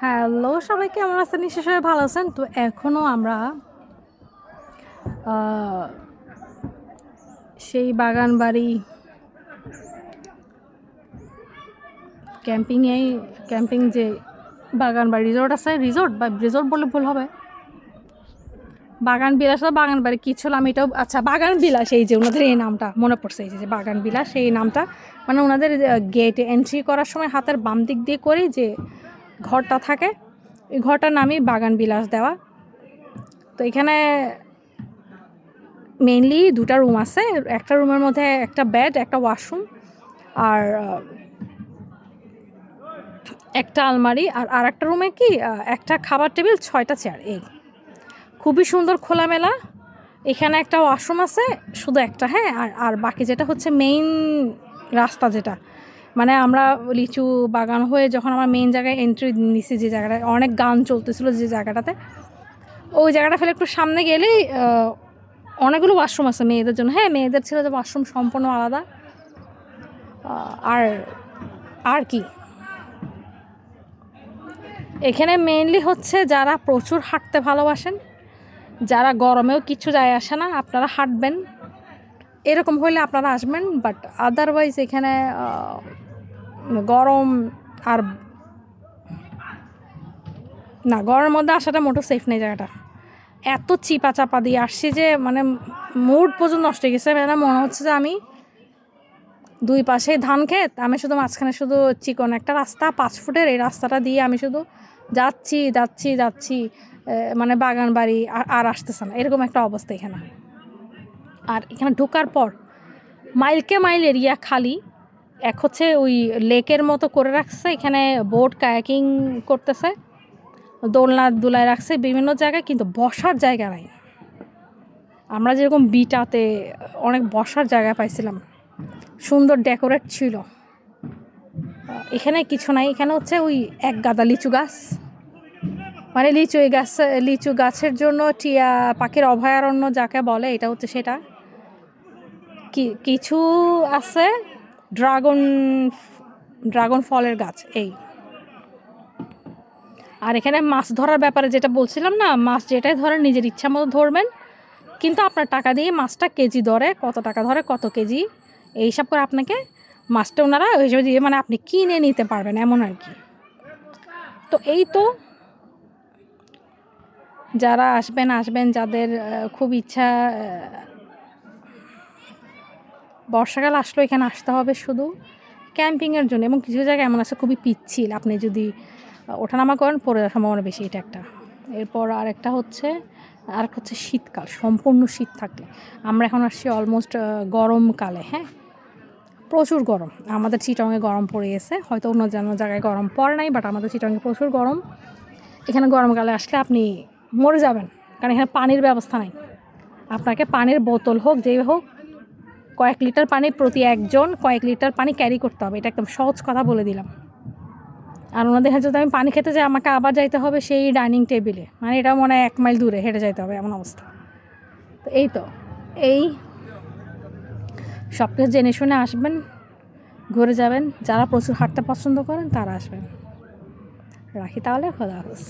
Hello সবাই, কেমন আছেন? নিশ্চয়ই সবাই ভালো আছেন। তো এখনও আমরা সেই বাগান বাড়ি ক্যাম্পিং যে বাগান বাড়ি রিসোর্ট আছে, রিসোর্ট বললে ভুল হবে, বাগান বিলাস বাগান বাড়ি কী ছিল আমি এটাও আচ্ছা বাগান বিলাস, এই যে ওনাদের এই নামটা মনে পড়ছে, এই যে বাগান বিলাস এই নামটা মানে ওনাদের গেটে এন্ট্রি করার সময় হাতের বাম দিক দিয়ে করে যে ঘরটা থাকে, এই ঘরটার নামই বাগান বিলাস দেওয়া। তো এখানে মেইনলি দুটা রুম আছে, একটা রুমের মধ্যে একটা বেড, একটা ওয়াশরুম, আর একটা আলমারি, আর একটা রুমে কি একটা খাবার টেবিল, 6টা চেয়ার। এই খুবই সুন্দর খোলামেলা। এখানে একটা ওয়াশরুম আছে, শুধু একটা, হ্যাঁ। আর বাকি যেটা হচ্ছে মেইন রাস্তা, যেটা মানে আমরা লিচু বাগান হয়ে যখন আমরা মেইন জায়গায় এন্ট্রি নিছি, যে জায়গাটায় অনেক গান চলতেছিল, যে জায়গাটাতে, ওই জায়গাটা ফেলে একটু সামনে গেলেই অনেকগুলো ওয়াশরুম আছে মেয়েদের জন্য। হ্যাঁ, মেয়েদের ছিল যে ওয়াশরুম সম্পূর্ণ আলাদা। আর আর কি এখানে মেইনলি হচ্ছে যারা প্রচুর হাঁটতে ভালোবাসেন, যারা গরমেও কিছু যায় আসে না, আপনারা হাঁটবেন, এরকম হলে আপনারা আসবেন। বাট আদারওয়াইজ এখানে গরম আর না, গরমের মধ্যে আসাটা মোটো সেফ নেই। জায়গাটা এত চিপা চাপা দিয়ে আসছি যে মানে মুড পর্যন্ত নষ্ট হয়ে গেছে। মানে মনে হচ্ছে যে আমি দুই পাশেই ধান ক্ষেত, আমি শুধু মাঝখানে শুধু চিকন একটা রাস্তা 5 ফুটের, এই রাস্তাটা দিয়ে আমি শুধু যাচ্ছি মানে বাগান বাড়ি আর আসতেছে না, এরকম একটা অবস্থা এখানে। আর এখানে ঢোকার পর মাইলকে মাইল এরিয়া খালি। এক হচ্ছে ওই লেকের মতো করে রাখছে, এখানে বোট কায়াকিং করতেছে, দোলনা দুলায় রাখছে বিভিন্ন জায়গায়, কিন্তু বসার জায়গা নাই। আমরা যেরকম বিটাতে অনেক বসার জায়গা পাইছিলাম, সুন্দর ডেকোরেট ছিল, এখানে কিছু নাই। এখানে হচ্ছে ওই এক গাদা লিচু গাছ, মানে লিচু গাছের জন্য টিয়া পাখির অভয়ারণ্য যাকে বলে, এটা হচ্ছে সেটা। কিছু আছে ড্রাগন ফলের গাছ। এই আর এখানে মাছ ধরার ব্যাপারে যেটা বলছিলাম না, মাছ যেটাই ধরেন নিজের ইচ্ছা মতো ধরবেন, কিন্তু আপনার টাকা দিয়ে মাছটা কেজি ধরে, কত টাকা ধরে কত কেজি এই হিসাব করে আপনাকে মাছটা ওনারা ওই হিসেবে দিয়ে মানে আপনি কিনে নিতে পারবেন, এমন আর কি। তো এই তো যারা আসবেন যাদের খুব ইচ্ছা, বর্ষাকাল আসলো এখানে আসতে হবে শুধু ক্যাম্পিংয়ের জন্য। এবং কিছু জায়গায় এমন আছে খুবই পিচ্ছিল, আপনি যদি ওঠানামা করেন পড়ে যাওয়ার সম্ভাবনা বেশি, এটা একটা। এরপর আরেকটা হচ্ছে শীতকাল, সম্পূর্ণ শীত থাকলে। আমরা এখন আসছি অলমোস্ট গরমকালে, হ্যাঁ, প্রচুর গরম। আমাদের চিটংয়ে গরম পড়ে গেছে, হয়তো অন্য জায়গায় গরম পড়ে নাই, বাট আমাদের চিটংয়ে প্রচুর গরম। এখানে গরমকালে আসলে আপনি মরে যাবেন, কারণ এখানে পানির ব্যবস্থা নাই। আপনাকে পানির বোতল হোক যেই হোক, কয়েক লিটার পানি প্রতি একজন কয়েক লিটার পানি ক্যারি করতে হবে, এটা একদম সহজ কথা বলে দিলাম। আর ওনাদের হাতে যদি আমি পানি খেতে যাই, আমাকে আবার যাইতে হবে সেই ডাইনিং টেবিলে, মানে এটা মনে হয় 1 মাইল দূরে হেঁটে যাইতে হবে, এমন অবস্থা। তো এই সব কিছু জেনে শুনে আসবেন, ঘুরে যাবেন। যারা প্রচুর হাঁটতে পছন্দ করেন তারা আসবেন। রাখি তাহলে, খোদা হাফেজ।